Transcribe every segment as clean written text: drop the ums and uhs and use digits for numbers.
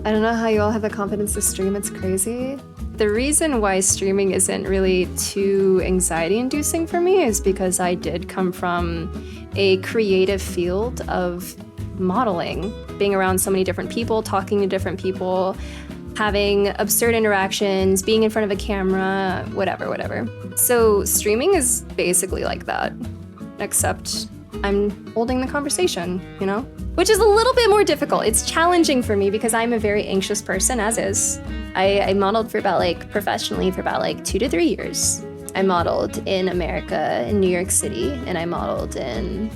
I don't know how you all have the confidence to stream, it's crazy. The reason why streaming isn't really too anxiety-inducing for me is because I did come from a creative field of modeling, being around so many different people, talking to different people, having absurd interactions, being in front of a camera, whatever. So streaming is basically like that, except I'm holding the conversation, you know? Which is a little bit more difficult. It's challenging for me because I'm a very anxious person, as is. I modeled for about professionally for about 2 to 3 years. I modeled in America, in New York City, and I modeled in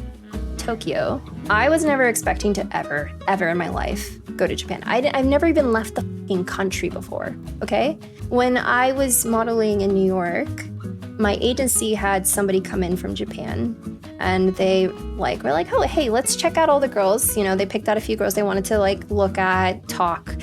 Tokyo. I was never expecting to ever in my life go to Japan. I've never even left the fucking country before, okay? When I was modeling in New York, my agency had somebody come in from Japan, and they were like, oh, hey, let's check out all the girls. You know, they picked out a few girls they wanted to look at, talk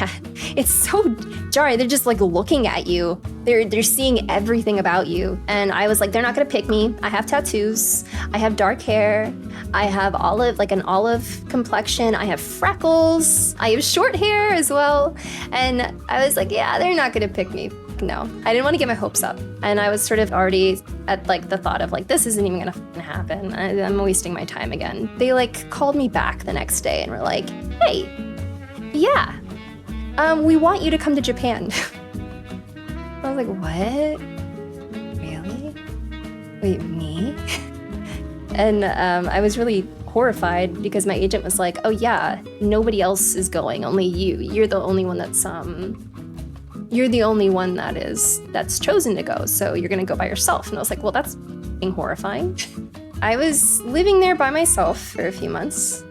at. It's so jarring. They're just looking at you. They're seeing everything about you. And I was like, they're not gonna pick me. I have tattoos. I have dark hair. I have an olive complexion. I have freckles. I have short hair as well. And I was like, yeah, they're not gonna pick me. No, I didn't want to get my hopes up. And I was sort of already at the thought of this isn't even gonna happen. I'm wasting my time again. They called me back the next day and were like, hey, yeah, we want you to come to Japan. I was like, what? Really? Wait, me? And I was really horrified because my agent was like, oh yeah, nobody else is going, only you. You're the only one that's that's chosen to go, so you're gonna go by yourself. And I was like, well, that's horrifying. I was living there by myself for a few months.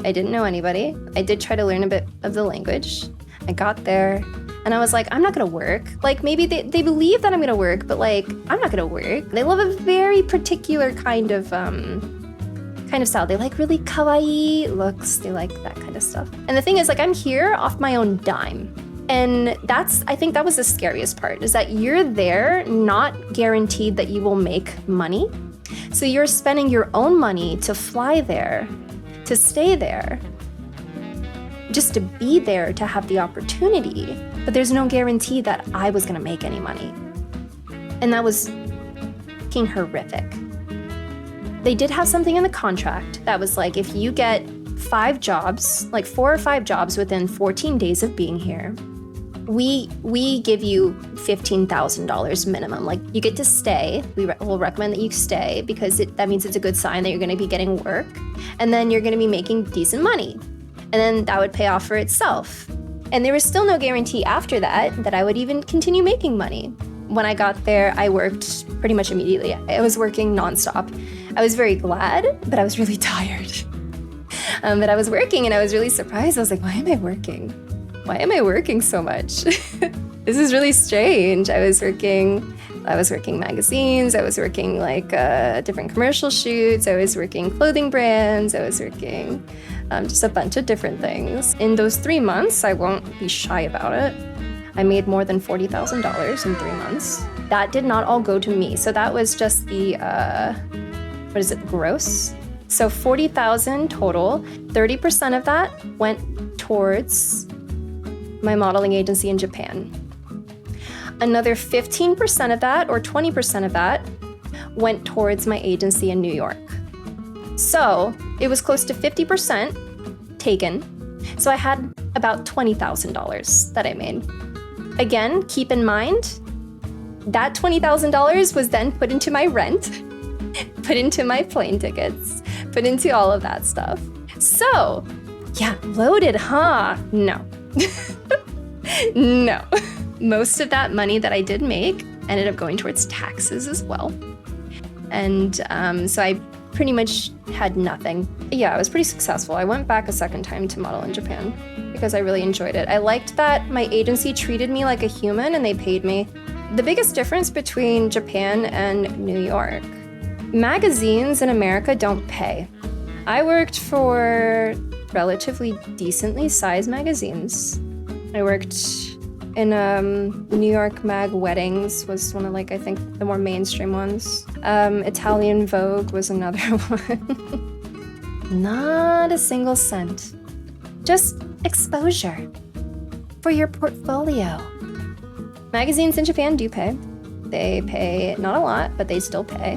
I didn't know anybody. I did try to learn a bit of the language. I got there and I was like, I'm not gonna work. Maybe they believe that I'm gonna work, but I'm not gonna work. They love a very particular kind of style. They like really kawaii looks. They like that kind of stuff. And the thing is, I'm here off my own dime. And I think that was the scariest part, is that you're there not guaranteed that you will make money. So you're spending your own money to fly there, to stay there, just to be there, to have the opportunity. But there's no guarantee that I was gonna make any money. And that was fucking horrific. They did have something in the contract that was if you get 5 jobs, 4 or 5 jobs within 14 days of being here, we give you $15,000 minimum. You get to stay. We'll recommend that you stay because that means it's a good sign that you're going to be getting work, and then you're going to be making decent money, and then that would pay off for itself. And there was still no guarantee after that I would even continue making money. When I got there, I worked pretty much immediately. I was working nonstop. I was very glad, but I was really tired. But I was working and I was really surprised. I was like, why am I working? Why am I working so much? This is really strange. I was working magazines. I was working different commercial shoots. I was working clothing brands. I was working just a bunch of different things. In those 3 months, I won't be shy about it, I made more than $40,000 in 3 months. That did not all go to me. So that was just the, gross? So 40,000 total. 30% of that went towards my modeling agency in Japan. Another 15% of that, or 20% of that, went towards my agency in New York. So it was close to 50% taken. So I had about $20,000 that I made. Again, keep in mind, that $20,000 was then put into my rent, put into my plane tickets, put into all of that stuff. So, yeah, loaded, huh? No. No. Most of that money that I did make ended up going towards taxes as well. And so I pretty much had nothing. Yeah, I was pretty successful. I went back a second time to model in Japan because I really enjoyed it. I liked that my agency treated me like a human and they paid me. The biggest difference between Japan and New York, magazines in America don't pay. I worked for relatively decently sized magazines. I worked in New York Mag Weddings was one of I think the more mainstream ones. Italian Vogue was another one. Not a single cent. Just exposure. for your portfolio. Magazines in Japan do pay. They pay not a lot, but they still pay,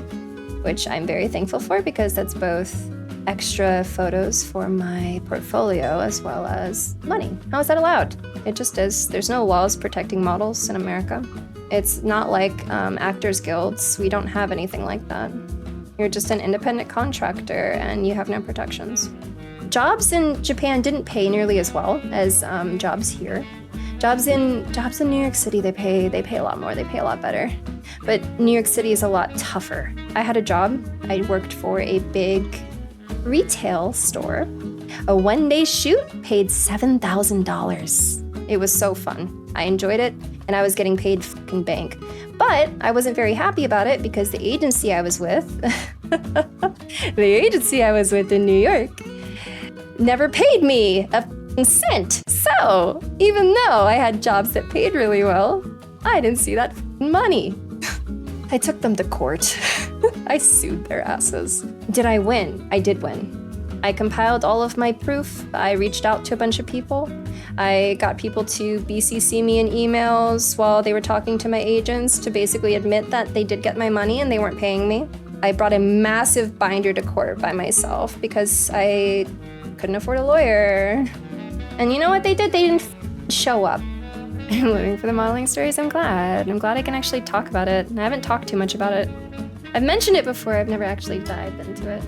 which I'm very thankful for because that's both extra photos for my portfolio as well as money. How is that allowed? It just is. There's no laws protecting models in America. It's not like actors guilds. We don't have anything like that. You're just an independent contractor and you have no protections. Jobs in Japan didn't pay nearly as well as jobs here. Jobs in New York City, they pay a lot more, they pay a lot better. But New York City is a lot tougher. I had a job. I worked for a big retail store. A one-day shoot paid $7,000. It was so fun. I enjoyed it, and I was getting paid fucking bank. But I wasn't very happy about it because the agency I was with, in New York, never paid me a cent. So even though I had jobs that paid really well, I didn't see that money. I took them to court. I sued their asses. Did I win? I did win. I compiled all of my proof. I reached out to a bunch of people. I got people to BCC me in emails while they were talking to my agents to basically admit that they did get my money and they weren't paying me. I brought a massive binder to court by myself because I couldn't afford a lawyer. And you know what they did? They didn't show up. I'm living for the modeling stories. I'm glad I can actually talk about it. I haven't talked too much about it. I've mentioned it before. I've never actually dived into it.